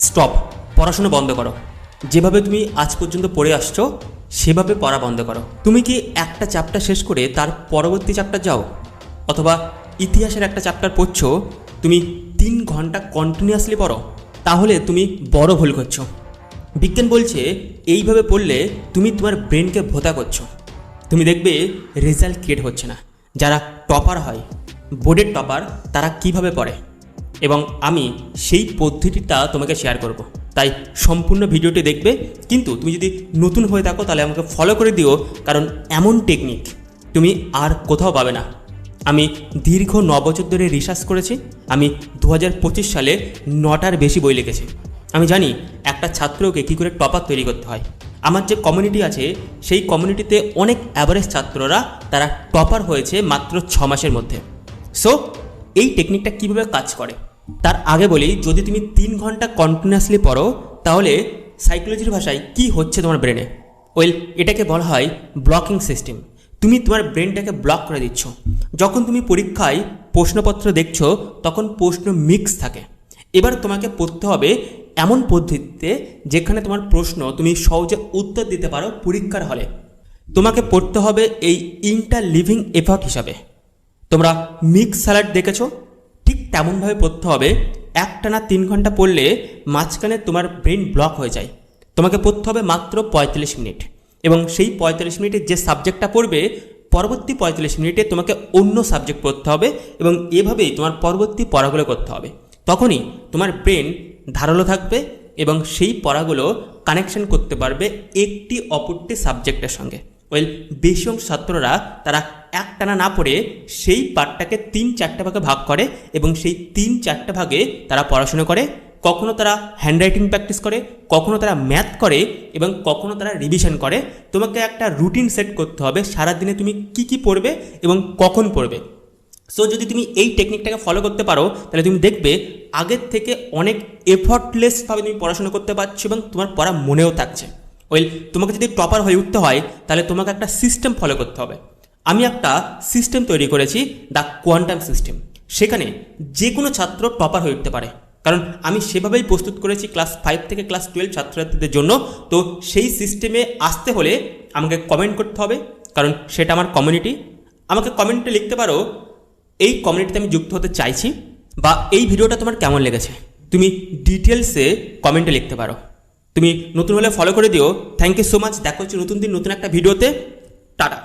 Stop, পড়াশোনা বন্ধ করো। যেভাবে তুমি আজ পর্যন্ত পড়ে আসছো সেভাবে পড়া বন্ধ করো। তুমি কি একটা চ্যাপ্টার শেষ করে তার পরবর্তী চ্যাপ্টার যাও, অথবা ইতিহাসের একটা চ্যাপ্টার পড়ছো, তুমি 3 ঘন্টা কন্টিনিউয়াসলি পড়ো, তাহলে তুমি বড় ভুল করছো। বিজ্ঞান বলছে এইভাবে পড়লে তুমি তোমার ব্রেনকে ভোতা করছো। তুমি দেখবে রেজাল্ট ক্রিয়েট হচ্ছে না। যারা টপার হয়, বোর্ডের টপার, তারা কিভাবে পড়ে, এবং আমি সেই পদ্ধতিটা তোমাকে শেয়ার করব। তাই সম্পূর্ণ ভিডিওটি দেখবে। কিন্তু তুমি যদি নতুন হয়ে থাকো তাহলে আমাকে ফলো করে দিও, কারণ এমন টেকনিক তুমি আর কোথাও পাবে না। আমি দীর্ঘ 9 বছর ধরে রিসার্চ করেছি। আমি 2025 সালে 9টার বেশি বই লিখেছি। আমি জানি একটা ছাত্রকে কী করে টপার তৈরি করতে হয়। আমার যে কমিউনিটি আছে সেই কমিউনিটিতে অনেক অ্যাভারেজ ছাত্ররা তারা টপার হয়েছে মাত্র 6 মাসের মধ্যে। সো এই টেকনিকটা কীভাবে কাজ করে তার আগে বলি, যদি তুমি 3 ঘন্টা কন্টিনিউয়াসলি পড়ো তাহলে সাইকোলজির ভাষায় কি হচ্ছে তোমার ব্রেনে, এটাকে বলা হয় ব্লকিং সিস্টেম। তুমি তোমার ব্রেনটাকে ব্লক করে দিচ্ছ। যখন তুমি পরীক্ষায় প্রশ্নপত্র দেখছো তখন প্রশ্ন মিক্স থাকে। এবার তোমাকে পড়তে হবে এমন পদ্ধতিতে যেখানে তোমার প্রশ্ন তুমি সহজে উত্তর দিতে পারো পরীক্ষার হলে। তোমাকে পড়তে হবে এই ইন্টারলিভিং এফর্ট হিসাবে। তোমরা মিক্স স্যালাড দেখেছো, ঠিক তেমনভাবে পড়তে হবে। একটানা 3 ঘন্টা পড়লে মাঝখানে তোমার ব্রেন ব্লক হয়ে যায়। তোমাকে পড়তে হবে মাত্র 45 মিনিট, এবং সেই 45 মিনিটে যে সাবজেক্টটা পড়বে পরবর্তী 45 মিনিটে তোমাকে অন্য সাবজেক্ট পড়তে হবে, এবং এভাবেই তোমার পরবর্তী পড়াগুলো করতে হবে। তখনই তোমার ব্রেন ধারালো থাকবে এবং সেই পড়াগুলো কানেকশন করতে পারবে একটি অপরটি সাবজেক্টের সঙ্গে। বেশি অংশ ছাত্ররা তারা একটানা না পড়ে সেই পার্টটাকে 3-4টে ভাগে ভাগ করে, এবং সেই 3-4টে ভাগে তারা পড়াশোনা করে। কখনো তারা হ্যান্ডরাইটিং প্র্যাকটিস করে, কখনো তারা ম্যাথ করে, এবং কখনো তারা রিভিশন করে। তোমাকে একটা রুটিন সেট করতে হবে সারাদিনে তুমি কি পড়বে এবং কখন পড়বে। সো যদি তুমি এই টেকনিকটাকে ফলো করতে পারো তাহলে তুমি দেখবে আগের থেকে অনেক এফর্টলেসভাবে তুমি পড়াশোনা করতে পারছো এবং তোমার পড়া মনেও থাকছে। তোমাকে যদি টপার হয়ে উঠতে হয় তাহলে তোমাকে একটা সিস্টেম ফলো করতে হবে। আমি একটা সিস্টেম তৈরি করেছি, দ্য কোয়ান্টাম সিস্টেম। সেখানে যে কোনো ছাত্র টপার হয়ে উঠতে পারে, কারণ আমি সেভাবেই প্রস্তুত করেছি ক্লাস 5 থেকে ক্লাস 12 ছাত্রছাত্রীদের জন্য। তো সেই সিস্টেমে আসতে হলে আমাকে কমেন্ট করতে হবে, কারণ সেটা আমার কমিউনিটি। আমাকে কমেন্টে লিখতে পারো এই কমিউনিটিতে আমি যুক্ত হতে চাইছি, বা এই ভিডিওটা তোমার কেমন লেগেছে। তুমি ডিটেলসে কমেন্টে লিখতে পারো। তুমি নতুন হলে ফলো করে দিও। Thank you so much. দেখা হচ্ছে নতুন দিন নতুন একটা ভিডিওতে। টাটা।